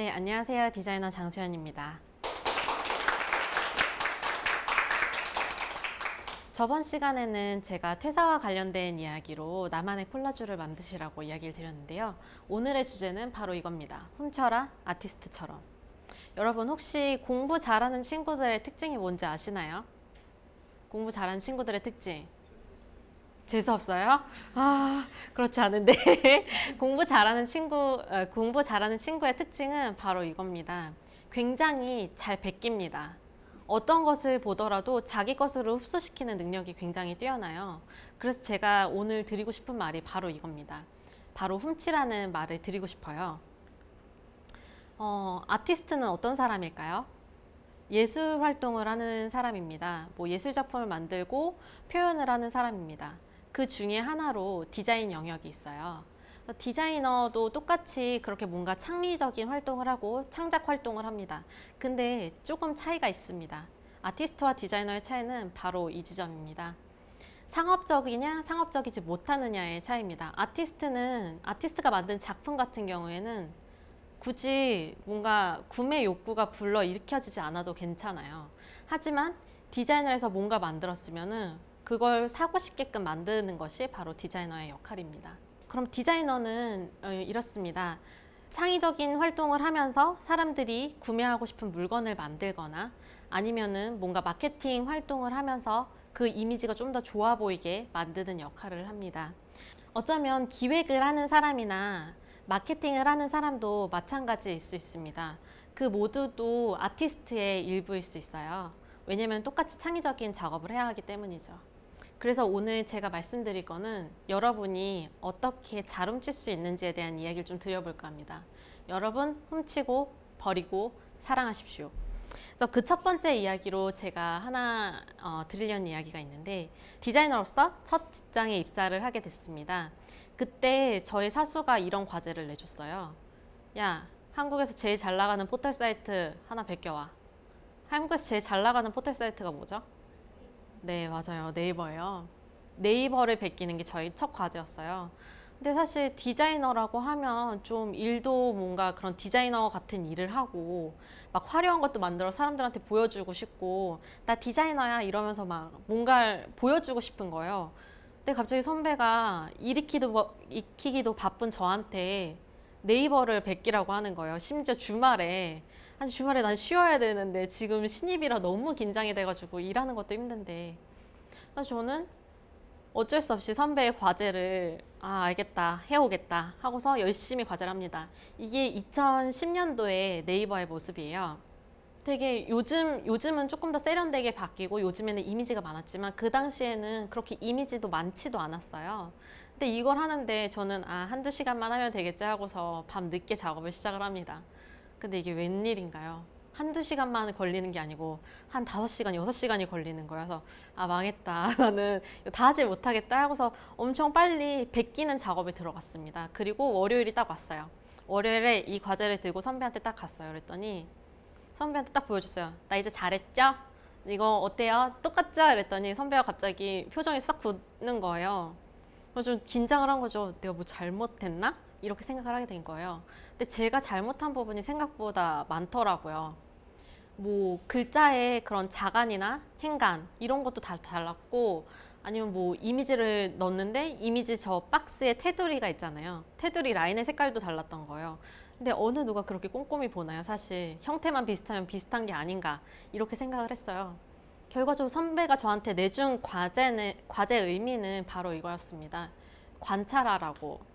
네, 안녕하세요. 디자이너 장수연입니다. 저번 시간에는 제가 퇴사와 관련된 이야기로 나만의 콜라주를 만드시라고 이야기를 드렸는데요. 오늘의 주제는 바로 이겁니다. 훔쳐라, 아티스트처럼. 여러분 혹시 공부 잘하는 친구들의 특징이 뭔지 아시나요? 공부 잘하는 친구들의 특징. 재수없어요? 아, 그렇지 않은데. 공부 잘하는 친구의 특징은 바로 이겁니다. 굉장히 잘 베낍니다. 어떤 것을 보더라도 자기 것으로 흡수시키는 능력이 굉장히 뛰어나요. 그래서 제가 오늘 드리고 싶은 말이 바로 이겁니다. 바로 훔치라는 말을 드리고 싶어요. 아티스트는 어떤 사람일까요? 예술 활동을 하는 사람입니다. 뭐 예술 작품을 만들고 표현을 하는 사람입니다. 그 중에 하나로 디자인 영역이 있어요. 디자이너도 똑같이 그렇게 뭔가 창의적인 활동을 하고 창작 활동을 합니다. 근데 조금 차이가 있습니다. 아티스트와 디자이너의 차이는 바로 이 지점입니다. 상업적이냐 상업적이지 못하느냐의 차이입니다. 아티스트가 만든 작품 같은 경우에는 굳이 뭔가 구매 욕구가 불러일으켜지지 않아도 괜찮아요. 하지만 디자인을 해서 뭔가 만들었으면은 그걸 사고 싶게끔 만드는 것이 바로 디자이너의 역할입니다. 그럼 디자이너는 이렇습니다. 창의적인 활동을 하면서 사람들이 구매하고 싶은 물건을 만들거나 아니면은 뭔가 마케팅 활동을 하면서 그 이미지가 좀 더 좋아 보이게 만드는 역할을 합니다. 어쩌면 기획을 하는 사람이나 마케팅을 하는 사람도 마찬가지일 수 있습니다. 그 모두도 아티스트의 일부일 수 있어요. 왜냐면 똑같이 창의적인 작업을 해야 하기 때문이죠. 그래서 오늘 제가 말씀드릴 거는 여러분이 어떻게 잘 훔칠 수 있는지에 대한 이야기를 좀 드려볼까 합니다. 여러분 훔치고 버리고 사랑하십시오. 그래서 그 첫 번째 이야기로 제가 하나 드리려는 이야기가 있는데, 디자이너로서 첫 직장에 입사를 하게 됐습니다. 그때 저희 사수가 이런 과제를 내줬어요. 야, 한국에서 제일 잘 나가는 포털 사이트 하나 베껴와. 한국에서 제일 잘 나가는 포털 사이트가 뭐죠? 네, 맞아요. 네이버예요. 네이버를 베끼는 게 저희 첫 과제였어요. 근데 사실 디자이너라고 하면 좀 일도 뭔가 그런 디자이너 같은 일을 하고 막 화려한 것도 만들어 사람들한테 보여주고 싶고 나 디자이너야 이러면서 막 뭔가를 보여주고 싶은 거예요. 근데 갑자기 선배가 익히기도 바쁜 저한테 네이버를 베끼라고 하는 거예요. 심지어 주말에. 아니 주말에 난 쉬어야 되는데 지금 신입이라 너무 긴장이 돼가지고 일하는 것도 힘든데. 그래서 저는 어쩔 수 없이 선배의 과제를 알겠다 해오겠다 하고서 열심히 과제를 합니다. 이게 2010년도의 네이버의 모습이에요. 되게 요즘은 조금 더 세련되게 바뀌고 요즘에는 이미지가 많았지만 그 당시에는 그렇게 이미지도 많지도 않았어요. 근데 이걸 하는데 저는 한두 시간만 하면 되겠지 하고서 밤 늦게 작업을 시작을 합니다. 근데 이게 웬일인가요? 한두 시간만 걸리는 게 아니고 한 5시간, 6시간이 걸리는 거여서 망했다. 나는 이거 다 하지 못하겠다 하고서 엄청 빨리 베끼는 작업에 들어갔습니다. 그리고 월요일이 딱 왔어요. 월요일에 이 과제를 들고 선배한테 딱 갔어요. 그랬더니 선배한테 딱 보여줬어요. 나 이제 잘했죠? 이거 어때요? 똑같죠? 그랬더니 선배가 갑자기 표정이 싹 굳는 거예요. 그래서 좀 긴장을 한 거죠. 내가 뭐 잘못했나? 이렇게 생각을 하게 된 거예요. 근데 제가 잘못한 부분이 생각보다 많더라고요. 뭐 글자의 그런 자간이나 행간 이런 것도 다 달랐고, 아니면 뭐 이미지를 넣었는데 이미지 저 박스에 테두리가 있잖아요. 테두리 라인의 색깔도 달랐던 거예요. 근데 어느 누가 그렇게 꼼꼼히 보나요? 사실 형태만 비슷하면 비슷한 게 아닌가 이렇게 생각을 했어요. 결과적으로 선배가 저한테 내준 과제 의미는 바로 이거였습니다. 관찰하라고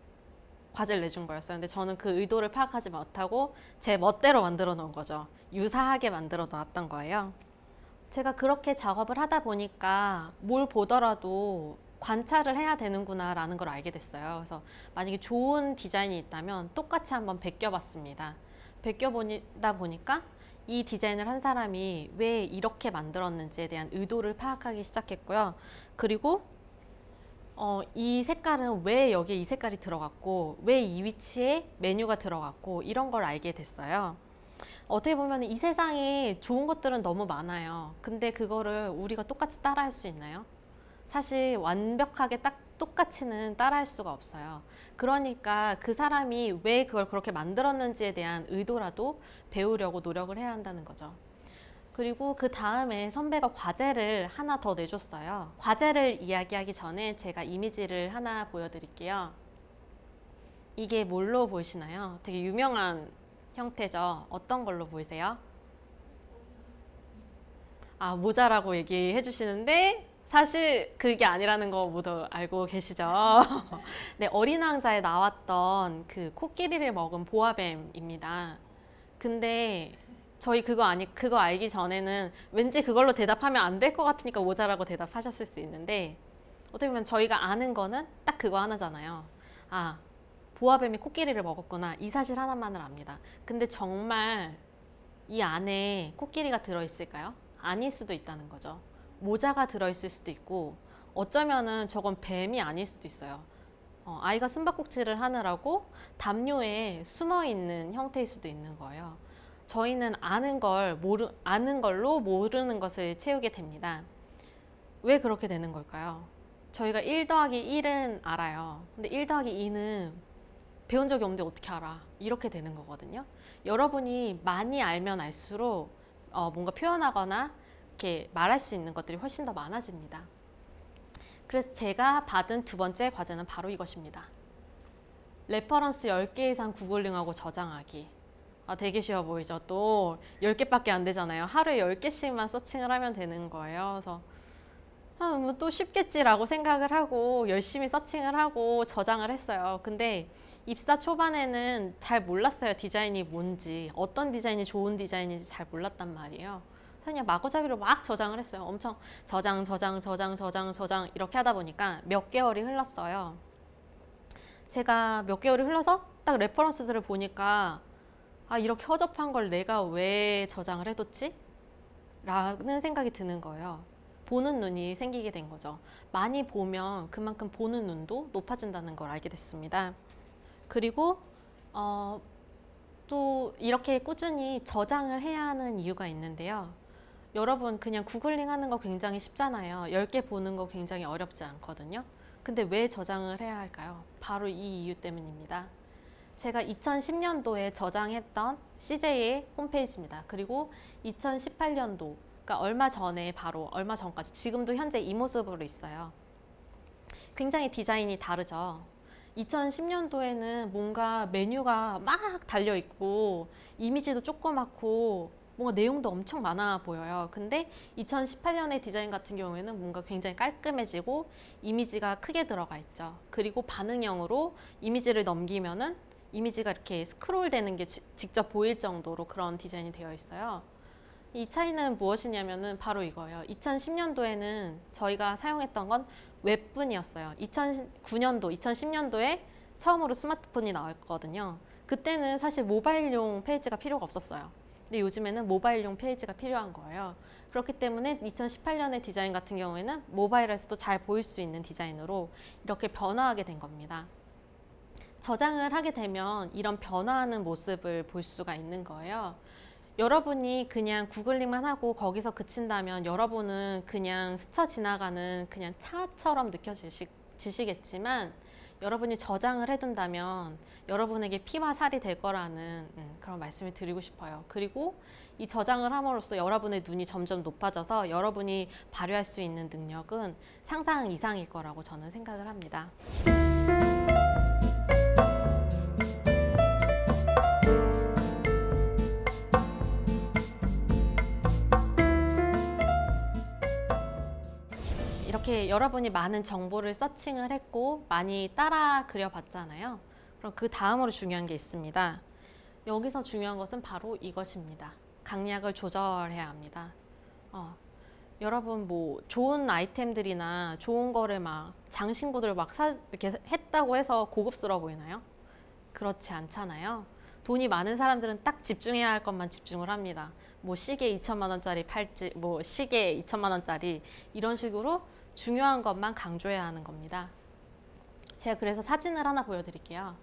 과제를 내준 거였어요. 근데 저는 그 의도를 파악하지 못하고 제 멋대로 만들어 놓은 거죠. 유사하게 만들어 놨던 거예요. 제가 그렇게 작업을 하다 보니까 뭘 보더라도 관찰을 해야 되는구나 라는 걸 알게 됐어요. 그래서 만약에 좋은 디자인이 있다면 똑같이 한번 베껴봤습니다. 베껴보다 보니까 이 디자인을 한 사람이 왜 이렇게 만들었는지에 대한 의도를 파악하기 시작했고요. 그리고 이 색깔은 왜 여기에 이 색깔이 들어갔고 왜 이 위치에 메뉴가 들어갔고 이런 걸 알게 됐어요. 어떻게 보면 이 세상에 좋은 것들은 너무 많아요. 근데 그거를 우리가 똑같이 따라할 수 있나요? 사실 완벽하게 딱 똑같이는 따라할 수가 없어요. 그러니까 그 사람이 왜 그걸 그렇게 만들었는지에 대한 의도라도 배우려고 노력을 해야 한다는 거죠. 그리고 그 다음에 선배가 과제를 하나 더 내줬어요. 과제를 이야기하기 전에 제가 이미지를 하나 보여드릴게요. 이게 뭘로 보이시나요? 되게 유명한 형태죠. 어떤 걸로 보이세요? 아, 모자라고 얘기해 주시는데 사실 그게 아니라는 거 모두 알고 계시죠? 네, 어린 왕자에 나왔던 그 코끼리를 먹은 보아뱀입니다. 근데 저희 그거 알기 전에는 왠지 그걸로 대답하면 안 될 것 같으니까 모자라고 대답하셨을 수 있는데 어떻게 보면 저희가 아는 거는 딱 그거 하나잖아요. 아, 보아뱀이 코끼리를 먹었구나. 이 사실 하나만을 압니다. 근데 정말 이 안에 코끼리가 들어있을까요? 아닐 수도 있다는 거죠. 모자가 들어있을 수도 있고 어쩌면은 저건 뱀이 아닐 수도 있어요. 아이가 숨바꼭질을 하느라고 담요에 숨어 있는 형태일 수도 있는 거예요. 저희는 아는 걸로 모르는 것을 채우게 됩니다. 왜 그렇게 되는 걸까요? 저희가 1 더하기 1은 알아요. 근데 1 더하기 2는 배운 적이 없는데 어떻게 알아? 이렇게 되는 거거든요. 여러분이 많이 알면 알수록 뭔가 표현하거나 이렇게 말할 수 있는 것들이 훨씬 더 많아집니다. 그래서 제가 받은 두 번째 과제는 바로 이것입니다. 레퍼런스 10개 이상 구글링하고 저장하기. 되게 쉬워 보이죠? 또 10개밖에 안 되잖아요. 하루에 10개씩만 서칭을 하면 되는 거예요. 그래서 또 쉽겠지라고 생각을 하고 열심히 서칭을 하고 저장을 했어요. 근데 입사 초반에는 잘 몰랐어요. 디자인이 뭔지, 어떤 디자인이 좋은 디자인인지 잘 몰랐단 말이에요. 그냥 마구잡이로 막 저장을 했어요. 엄청 저장 이렇게 하다 보니까 몇 개월이 흘렀어요. 제가 몇 개월이 흘러서 딱 레퍼런스들을 보니까 이렇게 허접한 걸 내가 왜 저장을 해뒀지? 라는 생각이 드는 거예요. 보는 눈이 생기게 된 거죠. 많이 보면 그만큼 보는 눈도 높아진다는 걸 알게 됐습니다. 그리고 또 이렇게 꾸준히 저장을 해야 하는 이유가 있는데요. 여러분 그냥 구글링 하는 거 굉장히 쉽잖아요. 10개 보는 거 굉장히 어렵지 않거든요. 근데 왜 저장을 해야 할까요? 바로 이 이유 때문입니다. 제가 2010년도에 저장했던 CJ의 홈페이지입니다. 그리고 2018년도, 그러니까 얼마 전까지 지금도 현재 이 모습으로 있어요. 굉장히 디자인이 다르죠. 2010년도에는 뭔가 메뉴가 막 달려있고 이미지도 조그맣고 뭔가 내용도 엄청 많아 보여요. 근데 2018년의 디자인 같은 경우에는 뭔가 굉장히 깔끔해지고 이미지가 크게 들어가 있죠. 그리고 반응형으로 이미지를 넘기면은 이미지가 이렇게 스크롤 되는 게 직접 보일 정도로 그런 디자인이 되어 있어요. 이 차이는 무엇이냐면은 바로 이거예요. 2010년도에는 저희가 사용했던 건 웹뿐이었어요. 2009년도, 2010년도에 처음으로 스마트폰이 나왔거든요. 그때는 사실 모바일용 페이지가 필요가 없었어요. 근데 요즘에는 모바일용 페이지가 필요한 거예요. 그렇기 때문에 2018년의 디자인 같은 경우에는 모바일에서도 잘 보일 수 있는 디자인으로 이렇게 변화하게 된 겁니다. 저장을 하게 되면 이런 변화하는 모습을 볼 수가 있는 거예요. 여러분이 그냥 구글링만 하고 거기서 그친다면 여러분은 그냥 스쳐 지나가는 그냥 차처럼 느껴지시겠지만 여러분이 저장을 해둔다면 여러분에게 피와 살이 될 거라는 그런 말씀을 드리고 싶어요. 그리고 이 저장을 함으로써 여러분의 눈이 점점 높아져서 여러분이 발휘할 수 있는 능력은 상상 이상일 거라고 저는 생각을 합니다. 이렇게 여러분이 많은 정보를 서칭을 했고 많이 따라 그려봤잖아요. 그럼 그 다음으로 중요한 게 있습니다. 여기서 중요한 것은 바로 이것입니다. 강약을 조절해야 합니다. 여러분 뭐 좋은 아이템들이나 좋은 거를 막 장신구들 막 이렇게 했다고 해서 고급스러워 보이나요? 그렇지 않잖아요. 돈이 많은 사람들은 딱 집중해야 할 것만 집중을 합니다. 뭐 시계 2천만 원짜리 팔찌, 뭐 시계 2천만 원짜리 이런 식으로 중요한 것만 강조해야 하는 겁니다. 제가 그래서 사진을 하나 보여드릴게요.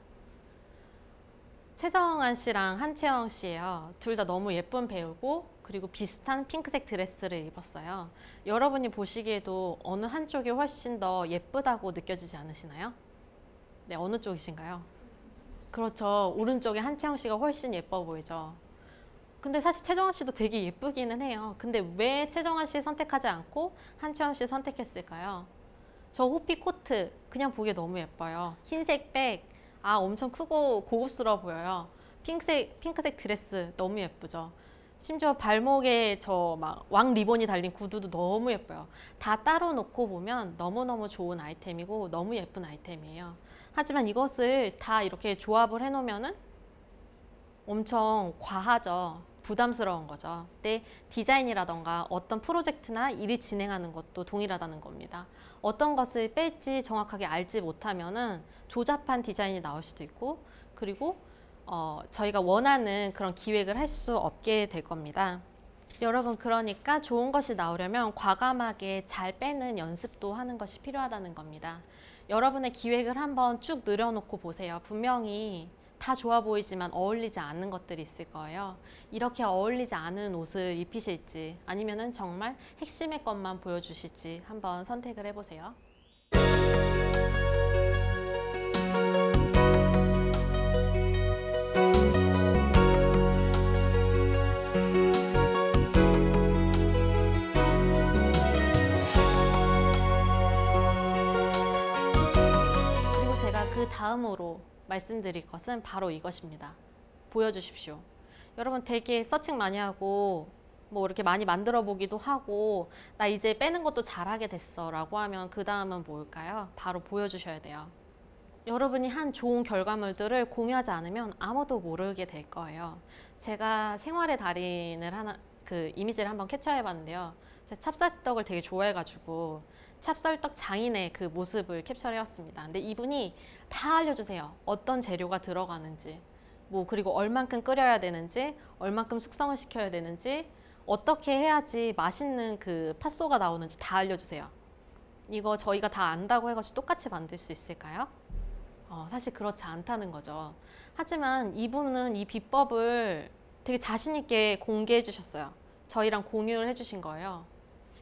최정한 씨랑 한채영 씨예요. 둘 다 너무 예쁜 배우고 그리고 비슷한 핑크색 드레스를 입었어요. 여러분이 보시기에도 어느 한쪽이 훨씬 더 예쁘다고 느껴지지 않으시나요? 네, 어느 쪽이신가요? 그렇죠. 오른쪽에 한채영 씨가 훨씬 예뻐 보이죠. 근데 사실 최정환 씨도 되게 예쁘기는 해요. 근데 왜 최정환 씨 선택하지 않고 한채영 씨 선택했을까요? 저 호피 코트 그냥 보기에 너무 예뻐요. 흰색 백, 아 엄청 크고 고급스러워 보여요. 핑크색 드레스 너무 예쁘죠. 심지어 발목에 저 막 왕 리본이 달린 구두도 너무 예뻐요. 다 따로 놓고 보면 너무너무 좋은 아이템이고 너무 예쁜 아이템이에요. 하지만 이것을 다 이렇게 조합을 해놓으면은 엄청 과하죠. 부담스러운 거죠. 근데 디자인이라던가 어떤 프로젝트나 일이 진행하는 것도 동일하다는 겁니다. 어떤 것을 뺄지 정확하게 알지 못하면은 조잡한 디자인이 나올 수도 있고, 그리고 저희가 원하는 그런 기획을 할 수 없게 될 겁니다. 여러분, 그러니까 좋은 것이 나오려면 과감하게 잘 빼는 연습도 하는 것이 필요하다는 겁니다. 여러분의 기획을 한번 쭉 늘여놓고 보세요. 분명히 다 좋아 보이지만 어울리지 않는 것들이 있을 거예요. 이렇게 어울리지 않은 옷을 입히실지 아니면은 정말 핵심의 것만 보여주실지 한번 선택을 해보세요. 그리고 제가 그 다음으로 말씀드릴 것은 바로 이것입니다. 보여주십시오. 여러분 되게 서칭 많이 하고 뭐 이렇게 많이 만들어 보기도 하고 나 이제 빼는 것도 잘하게 됐어 라고 하면 그 다음은 뭘까요? 바로 보여주셔야 돼요. 여러분이 한 좋은 결과물들을 공유하지 않으면 아무도 모르게 될 거예요. 제가 생활의 달인을 하나 그 이미지를 한번 캡처해 봤는데요. 제가 찹쌀떡을 되게 좋아해가지고 찹쌀떡 장인의 그 모습을 캡처해 왔습니다. 근데 이분이 다 알려주세요. 어떤 재료가 들어가는지, 뭐 그리고 얼만큼 끓여야 되는지, 얼만큼 숙성을 시켜야 되는지, 어떻게 해야지 맛있는 그 팥소가 나오는지 다 알려주세요. 이거 저희가 다 안다고 해가지고 똑같이 만들 수 있을까요? 사실 그렇지 않다는 거죠. 하지만 이분은 이 비법을 되게 자신 있게 공개해 주셨어요. 저희랑 공유를 해주신 거예요.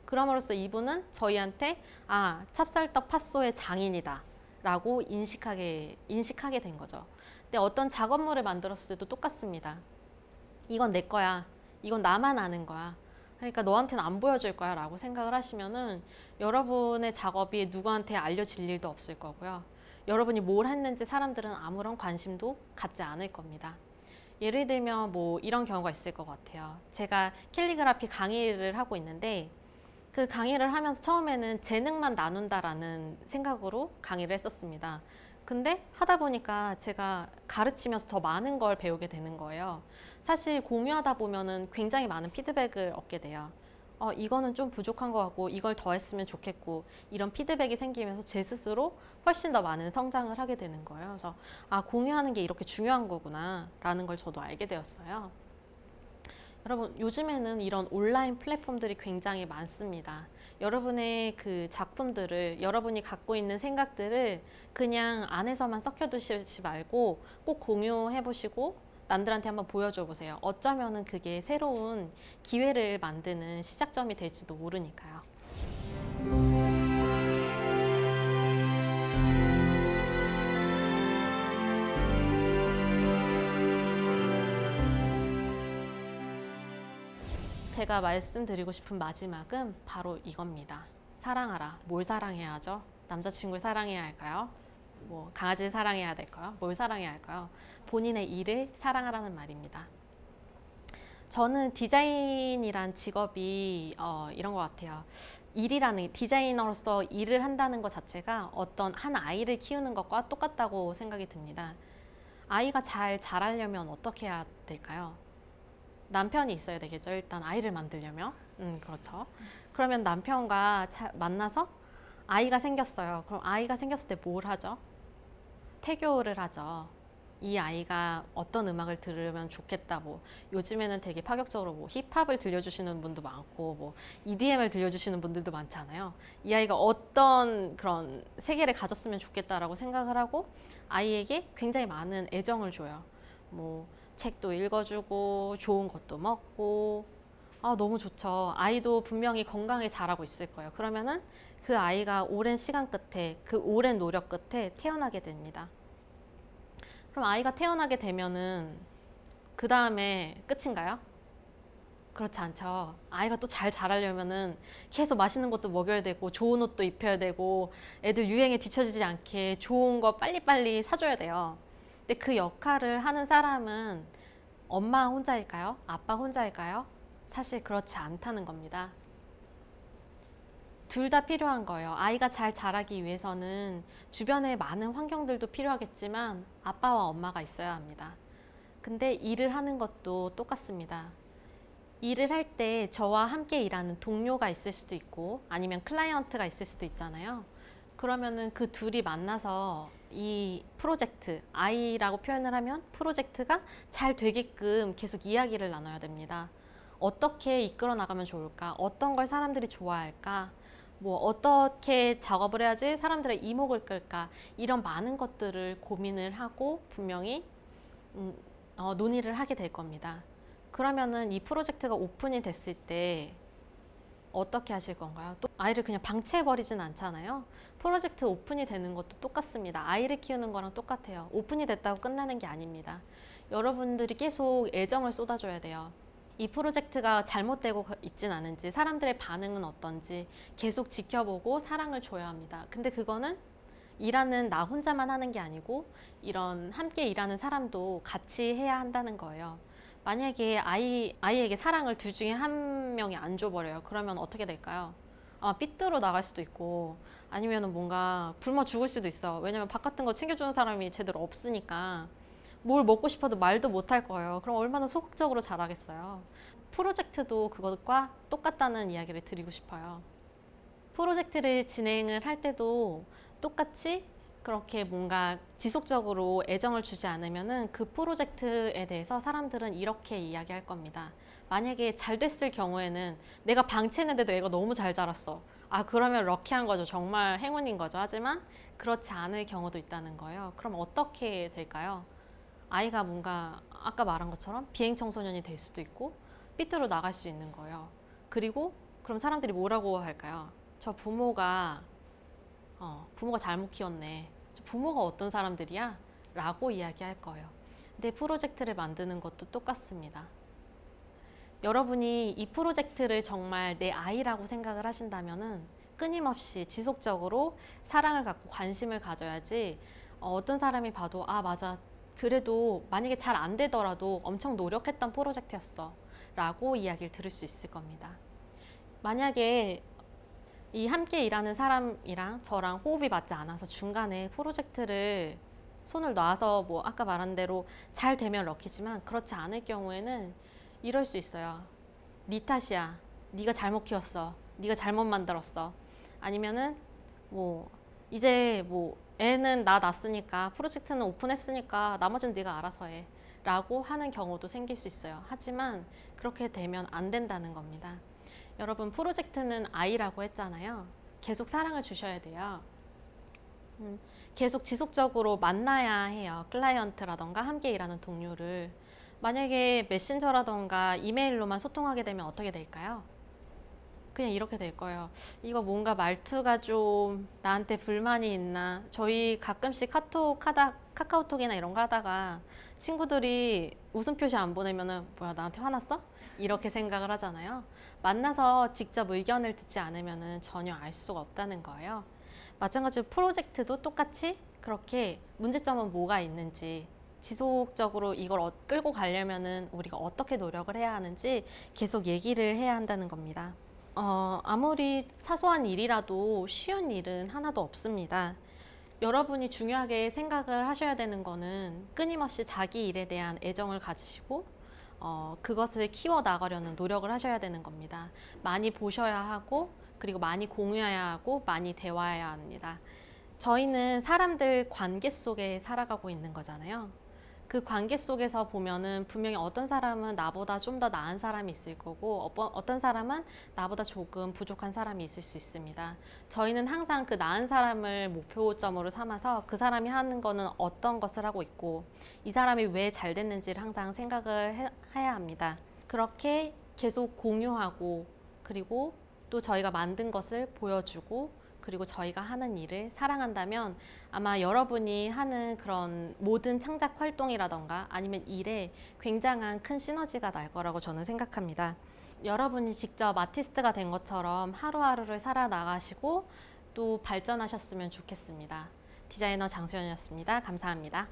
그럼으로써 이분은 저희한테 찹쌀떡 팥소의 장인이다 라고 인식하게 된 거죠. 근데 어떤 작업물을 만들었을 때도 똑같습니다. 이건 내 거야. 이건 나만 아는 거야. 그러니까 너한테는 안 보여줄 거야 라고 생각을 하시면은 여러분의 작업이 누구한테 알려질 일도 없을 거고요. 여러분이 뭘 했는지 사람들은 아무런 관심도 갖지 않을 겁니다. 예를 들면 뭐 이런 경우가 있을 것 같아요. 제가 캘리그라피 강의를 하고 있는데 그 강의를 하면서 처음에는 재능만 나눈다라는 생각으로 강의를 했었습니다. 근데 하다 보니까 제가 가르치면서 더 많은 걸 배우게 되는 거예요. 사실 공유하다 보면은 굉장히 많은 피드백을 얻게 돼요. 이거는 좀 부족한 것 같고 이걸 더 했으면 좋겠고 이런 피드백이 생기면서 제 스스로 훨씬 더 많은 성장을 하게 되는 거예요. 그래서 공유하는 게 이렇게 중요한 거구나 라는 걸 저도 알게 되었어요. 여러분, 요즘에는 이런 온라인 플랫폼들이 굉장히 많습니다. 여러분의 그 작품들을, 여러분이 갖고 있는 생각들을 그냥 안에서만 썩혀두시지 말고 꼭 공유해 보시고 남들한테 한번 보여줘 보세요. 어쩌면은 그게 새로운 기회를 만드는 시작점이 될지도 모르니까요. 제가 말씀드리고 싶은 마지막은 바로 이겁니다. 사랑하라. 뭘 사랑해야 하죠? 남자친구를 사랑해야 할까요? 뭐 강아지를 사랑해야 될까요? 뭘 사랑해야 할까요? 본인의 일을 사랑하라는 말입니다. 저는 디자인이란 직업이 이런 것 같아요. 디자이너로서 일을 한다는 것 자체가 어떤 한 아이를 키우는 것과 똑같다고 생각이 듭니다. 아이가 잘 자라려면 어떻게 해야 될까요? 남편이 있어야 되겠죠. 일단 아이를 만들려면. 그렇죠. 그러면 남편과 만나서 아이가 생겼어요. 그럼 아이가 생겼을 때 뭘 하죠? 태교를 하죠. 이 아이가 어떤 음악을 들으면 좋겠다. 뭐 요즘에는 되게 파격적으로 뭐 힙합을 들려주시는 분도 많고 뭐 EDM을 들려주시는 분들도 많잖아요. 이 아이가 어떤 그런 세계를 가졌으면 좋겠다라고 생각을 하고 아이에게 굉장히 많은 애정을 줘요. 뭐 책도 읽어주고 좋은 것도 먹고 아, 너무 좋죠. 아이도 분명히 건강히 자라고 있을 거예요. 그러면은 그 아이가 오랜 시간 끝에, 그 오랜 노력 끝에 태어나게 됩니다. 그럼 아이가 태어나게 되면은 그 다음에 끝인가요? 그렇지 않죠. 아이가 또 잘 자라려면은 계속 맛있는 것도 먹여야 되고 좋은 옷도 입혀야 되고 애들 유행에 뒤처지지 않게 좋은 거 빨리빨리 사줘야 돼요. 근데 그 역할을 하는 사람은 엄마 혼자일까요? 아빠 혼자일까요? 사실 그렇지 않다는 겁니다. 둘 다 필요한 거예요. 아이가 잘 자라기 위해서는 주변에 많은 환경들도 필요하겠지만 아빠와 엄마가 있어야 합니다. 근데 일을 하는 것도 똑같습니다. 일을 할 때 저와 함께 일하는 동료가 있을 수도 있고 아니면 클라이언트가 있을 수도 있잖아요. 그러면은 그 둘이 만나서 이 프로젝트, I라고 표현을 하면 프로젝트가 잘 되게끔 계속 이야기를 나눠야 됩니다. 어떻게 이끌어 나가면 좋을까? 어떤 걸 사람들이 좋아할까? 뭐 어떻게 작업을 해야지 사람들의 이목을 끌까? 이런 많은 것들을 고민을 하고 분명히 논의를 하게 될 겁니다. 그러면은 이 프로젝트가 오픈이 됐을 때 어떻게 하실 건가요? 또 아이를 그냥 방치해버리진 않잖아요. 프로젝트 오픈이 되는 것도 똑같습니다. 아이를 키우는 거랑 똑같아요. 오픈이 됐다고 끝나는 게 아닙니다. 여러분들이 계속 애정을 쏟아줘야 돼요. 이 프로젝트가 잘못되고 있진 않은지, 사람들의 반응은 어떤지 계속 지켜보고 사랑을 줘야 합니다. 근데 그거는 일하는 나 혼자만 하는 게 아니고 이런 함께 일하는 사람도 같이 해야 한다는 거예요. 만약에 아이에게 사랑을 둘 중에 한 명이 안 줘버려요. 그러면 어떻게 될까요? 아, 삐뚤어 나갈 수도 있고 아니면 뭔가 굶어 죽을 수도 있어. 왜냐면 밥 같은 거 챙겨주는 사람이 제대로 없으니까 뭘 먹고 싶어도 말도 못 할 거예요. 그럼 얼마나 소극적으로 자라겠어요. 프로젝트도 그것과 똑같다는 이야기를 드리고 싶어요. 프로젝트를 진행을 할 때도 똑같이 그렇게 뭔가 지속적으로 애정을 주지 않으면은 그 프로젝트에 대해서 사람들은 이렇게 이야기할 겁니다. 만약에 잘 됐을 경우에는 내가 방치했는데도 애가 너무 잘 자랐어. 아, 그러면 럭키한 거죠. 정말 행운인 거죠. 하지만 그렇지 않을 경우도 있다는 거예요. 그럼 어떻게 될까요? 아이가 뭔가 아까 말한 것처럼 비행 청소년이 될 수도 있고 삐뚤어 나갈 수 있는 거예요. 그리고 그럼 사람들이 뭐라고 할까요? 저 부모가 잘못 키웠네. 저 부모가 어떤 사람들이야? 라고 이야기할 거예요. 근데 프로젝트를 만드는 것도 똑같습니다. 여러분이 이 프로젝트를 정말 내 아이라고 생각을 하신다면은 끊임없이 지속적으로 사랑을 갖고 관심을 가져야지 어떤 사람이 봐도 아, 맞아. 그래도 만약에 잘 안 되더라도 엄청 노력했던 프로젝트였어. 라고 이야기를 들을 수 있을 겁니다. 만약에 이 함께 일하는 사람이랑 저랑 호흡이 맞지 않아서 중간에 프로젝트를 손을 놔서 뭐 아까 말한 대로 잘 되면 럭키지만 그렇지 않을 경우에는 이럴 수 있어요. 네 탓이야. 네가 잘못 키웠어. 네가 잘못 만들었어. 아니면은 뭐 이제 뭐 애는 나 낳았으니까 프로젝트는 오픈했으니까 나머지는 네가 알아서 해. 라고 하는 경우도 생길 수 있어요. 하지만 그렇게 되면 안 된다는 겁니다. 여러분, 프로젝트는 아이라고 했잖아요. 계속 사랑을 주셔야 돼요. 계속 지속적으로 만나야 해요. 클라이언트라던가 함께 일하는 동료를. 만약에 메신저라던가 이메일로만 소통하게 되면 어떻게 될까요? 그냥 이렇게 될 거예요. 이거 뭔가 말투가 좀 나한테 불만이 있나? 저희 가끔씩 카카오톡이나 이런 거 하다가 친구들이 웃음 표시 안 보내면은 뭐야, 나한테 화났어? 이렇게 생각을 하잖아요. 만나서 직접 의견을 듣지 않으면은 전혀 알 수가 없다는 거예요. 마찬가지로 프로젝트도 똑같이 그렇게 문제점은 뭐가 있는지 지속적으로 이걸 끌고 가려면은 우리가 어떻게 노력을 해야 하는지 계속 얘기를 해야 한다는 겁니다. 아무리 사소한 일이라도 쉬운 일은 하나도 없습니다. 여러분이 중요하게 생각을 하셔야 되는 거는 끊임없이 자기 일에 대한 애정을 가지시고 그것을 키워나가려는 노력을 하셔야 되는 겁니다. 많이 보셔야 하고 그리고 많이 공유해야 하고 많이 대화해야 합니다. 저희는 사람들 관계 속에 살아가고 있는 거잖아요. 그 관계 속에서 보면은 분명히 어떤 사람은 나보다 좀 더 나은 사람이 있을 거고 어떤 사람은 나보다 조금 부족한 사람이 있을 수 있습니다. 저희는 항상 그 나은 사람을 목표점으로 삼아서 그 사람이 하는 거는 어떤 것을 하고 있고 이 사람이 왜 잘 됐는지를 항상 생각을 해야 합니다. 그렇게 계속 공유하고 그리고 또 저희가 만든 것을 보여주고 그리고 저희가 하는 일을 사랑한다면 아마 여러분이 하는 그런 모든 창작 활동이라던가 아니면 일에 굉장한 큰 시너지가 날 거라고 저는 생각합니다. 여러분이 직접 아티스트가 된 것처럼 하루하루를 살아나가시고 또 발전하셨으면 좋겠습니다. 디자이너 장수연이었습니다. 감사합니다.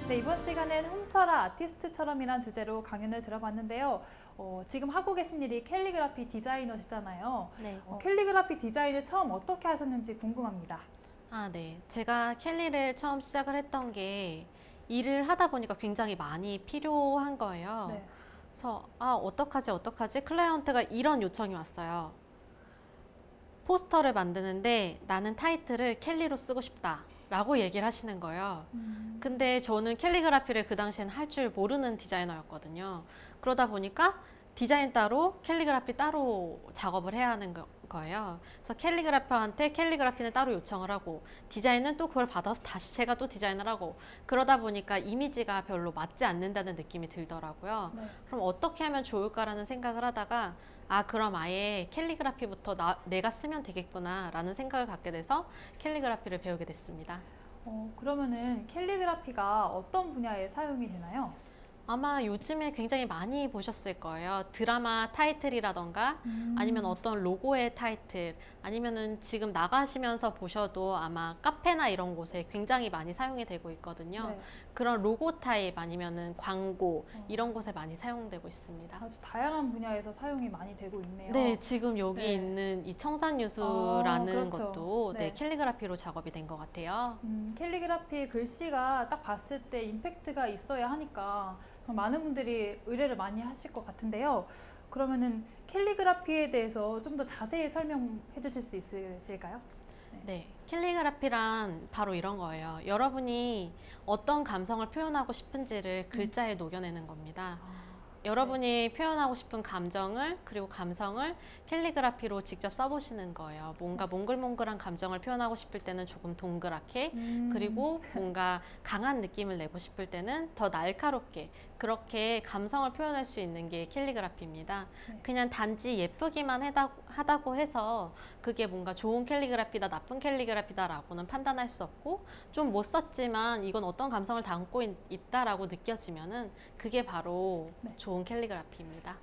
네, 이번 시간엔 훔쳐라 아티스트처럼이란 주제로 강연을 들어봤는데요. 지금 하고 계신 일이 캘리그라피 디자이너시잖아요. 네. 캘리그라피 디자인을 처음 어떻게 하셨는지 궁금합니다. 네. 제가 캘리를 처음 시작을 했던 게 일을 하다 보니까 굉장히 많이 필요한 거예요. 네. 그래서 어떡하지? 클라이언트가 이런 요청이 왔어요. 포스터를 만드는데 나는 타이틀을 캘리로 쓰고 싶다 라고 얘기를 하시는 거예요. 근데 저는 캘리그라피를 그 당시엔 할 줄 모르는 디자이너였거든요. 그러다 보니까 디자인 따로 캘리그라피 따로 작업을 해야 하는 거예요. 그래서 캘리그라퍼한테 캘리그라피는 따로 요청을 하고 디자인은 또 그걸 받아서 다시 제가 또 디자인을 하고 그러다 보니까 이미지가 별로 맞지 않는다는 느낌이 들더라고요. 네. 그럼 어떻게 하면 좋을까라는 생각을 하다가 그럼 아예 캘리그라피부터 내가 쓰면 되겠구나 라는 생각을 갖게 돼서 캘리그라피를 배우게 됐습니다. 그러면은 캘리그라피가 어떤 분야에 사용이 되나요? 아마 요즘에 굉장히 많이 보셨을 거예요. 드라마 타이틀이라던가 아니면 어떤 로고의 타이틀 아니면은 지금 나가시면서 보셔도 아마 카페나 이런 곳에 굉장히 많이 사용이 되고 있거든요. 네. 그런 로고 타입 아니면은 광고 이런 곳에 많이 사용되고 있습니다. 아주 다양한 분야에서 사용이 많이 되고 있네요. 네, 지금 여기 네. 있는 이 청산유수라는 그렇죠. 것도 네. 캘리그라피로 작업이 된 것 같아요. 캘리그라피 글씨가 딱 봤을 때 임팩트가 있어야 하니까 많은 분들이 의뢰를 많이 하실 것 같은데요. 그러면은 캘리그라피에 대해서 좀 더 자세히 설명해 주실 수 있으실까요? 네, 캘리그라피란 바로 이런 거예요. 여러분이 어떤 감성을 표현하고 싶은지를 글자에 녹여내는 겁니다. 여러분이 표현하고 싶은 감정을 그리고 감성을 캘리그라피로 직접 써보시는 거예요. 뭔가 몽글몽글한 감정을 표현하고 싶을 때는 조금 동그랗게 그리고 뭔가 강한 느낌을 내고 싶을 때는 더 날카롭게 그렇게 감성을 표현할 수 있는 게 캘리그라피입니다. 네. 그냥 단지 예쁘기만 하다고 해서 그게 뭔가 좋은 캘리그라피다 나쁜 캘리그라피다 라고는 판단할 수 없고 좀 못 썼지만 이건 어떤 감성을 담고 있다라고 느껴지면은 그게 바로 네. 좋은 캘리그라피입니다.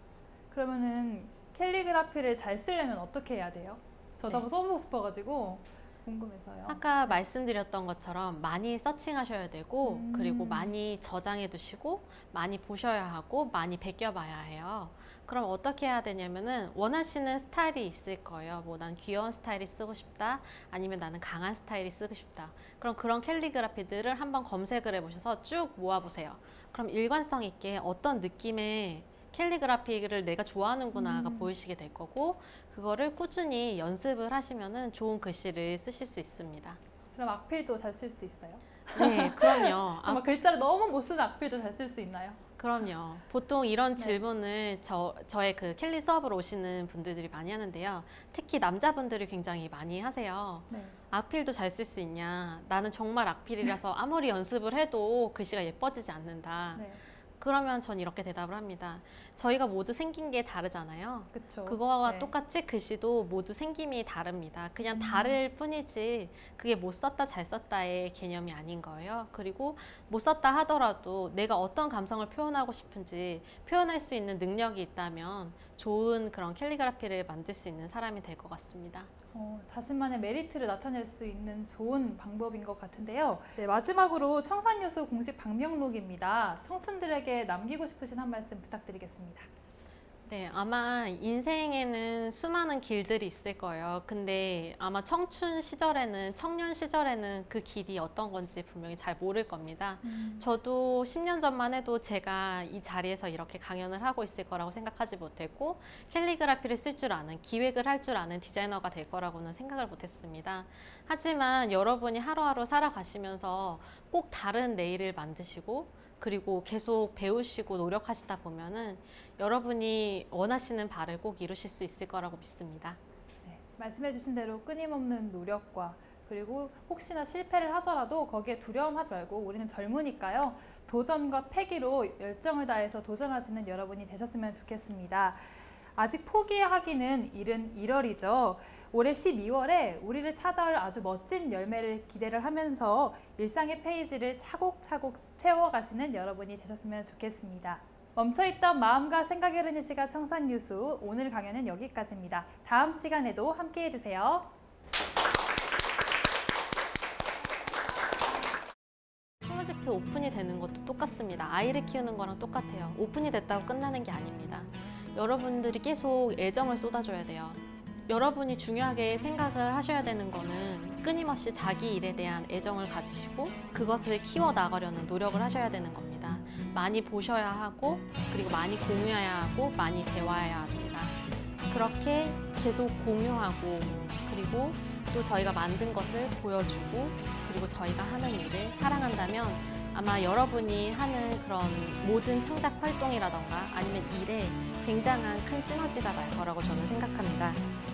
그러면은 캘리그라피를 잘 쓰려면 어떻게 해야 돼요? 저도 네. 한번 써보고 싶어가지고 궁금해서요. 아까 말씀드렸던 것처럼 많이 서칭하셔야 되고 그리고 음. 많이 저장해 두시고 많이 보셔야 하고 많이 베껴봐야 해요. 그럼 어떻게 해야 되냐면은 원하시는 스타일이 있을 거예요. 뭐 난 귀여운 스타일이 쓰고 싶다 아니면 나는 강한 스타일이 쓰고 싶다. 그럼 그런 캘리그라피들을 한번 검색을 해보셔서 쭉 모아보세요. 그럼 일관성 있게 어떤 느낌의 캘리그라피를 내가 좋아하는구나가 보이시게 될 거고 그거를 꾸준히 연습을 하시면은 좋은 글씨를 쓰실 수 있습니다. 그럼 악필도 잘 쓸 수 있어요? 네, 그럼요. 정말 글자를 너무 못 쓰는 악필도 잘 쓸 수 있나요? 그럼요. 보통 이런 네. 질문을 저의 그 캘리 수업으로 오시는 분들이 많이 하는데요. 특히 남자분들이 굉장히 많이 하세요. 네. 악필도 잘 쓸 수 있냐? 나는 정말 악필이라서 아무리 연습을 해도 글씨가 예뻐지지 않는다. 네. 그러면 전 이렇게 대답을 합니다. 저희가 모두 생긴 게 다르잖아요. 그쵸. 그거와 네. 똑같이 글씨도 모두 생김이 다릅니다. 그냥 다를 뿐이지 그게 못 썼다 잘 썼다의 개념이 아닌 거예요. 그리고 못 썼다 하더라도 내가 어떤 감성을 표현하고 싶은지 표현할 수 있는 능력이 있다면 좋은 그런 캘리그라피를 만들 수 있는 사람이 될 것 같습니다. 자신만의 메리트를 나타낼 수 있는 좋은 방법인 것 같은데요. 네, 마지막으로 청산유수 공식 방명록입니다. 청춘들에게 남기고 싶으신 한 말씀 부탁드리겠습니다. 네, 아마 인생에는 수많은 길들이 있을 거예요. 근데 아마 청춘 시절에는, 청년 시절에는 그 길이 어떤 건지 분명히 잘 모를 겁니다. 저도 10년 전만 해도 제가 이 자리에서 이렇게 강연을 하고 있을 거라고 생각하지 못했고, 캘리그라피를 쓸 줄 아는, 기획을 할 줄 아는 디자이너가 될 거라고는 생각을 못했습니다. 하지만 여러분이 하루하루 살아가시면서 꼭 다른 내일을 만드시고, 그리고 계속 배우시고 노력하시다 보면은 여러분이 원하시는 바를 꼭 이루실 수 있을 거라고 믿습니다. 네, 말씀해주신 대로 끊임없는 노력과 그리고 혹시나 실패를 하더라도 거기에 두려움하지 말고 우리는 젊으니까요. 도전과 패기로 열정을 다해서 도전하시는 여러분이 되셨으면 좋겠습니다. 아직 포기하기는 이른 1월이죠. 올해 12월에 우리를 찾아올 아주 멋진 열매를 기대를 하면서 일상의 페이지를 차곡차곡 채워가시는 여러분이 되셨으면 좋겠습니다. 멈춰있던 마음과 생각이 흐르는 시간 청산유수, 오늘 강연은 여기까지입니다. 다음 시간에도 함께해 주세요. 프로젝트 오픈이 되는 것도 똑같습니다. 아이를 키우는 거랑 똑같아요. 오픈이 됐다고 끝나는 게 아닙니다. 여러분들이 계속 애정을 쏟아줘야 돼요. 여러분이 중요하게 생각을 하셔야 되는 거는 끊임없이 자기 일에 대한 애정을 가지시고 그것을 키워나가려는 노력을 하셔야 되는 겁니다. 많이 보셔야 하고, 그리고 많이 공유해야 하고, 많이 배워야 합니다. 그렇게 계속 공유하고, 그리고 또 저희가 만든 것을 보여주고, 그리고 저희가 하는 일을 사랑한다면 아마 여러분이 하는 그런 모든 창작 활동이라던가 아니면 일에 굉장한 큰 시너지가 날 거라고 저는 생각합니다.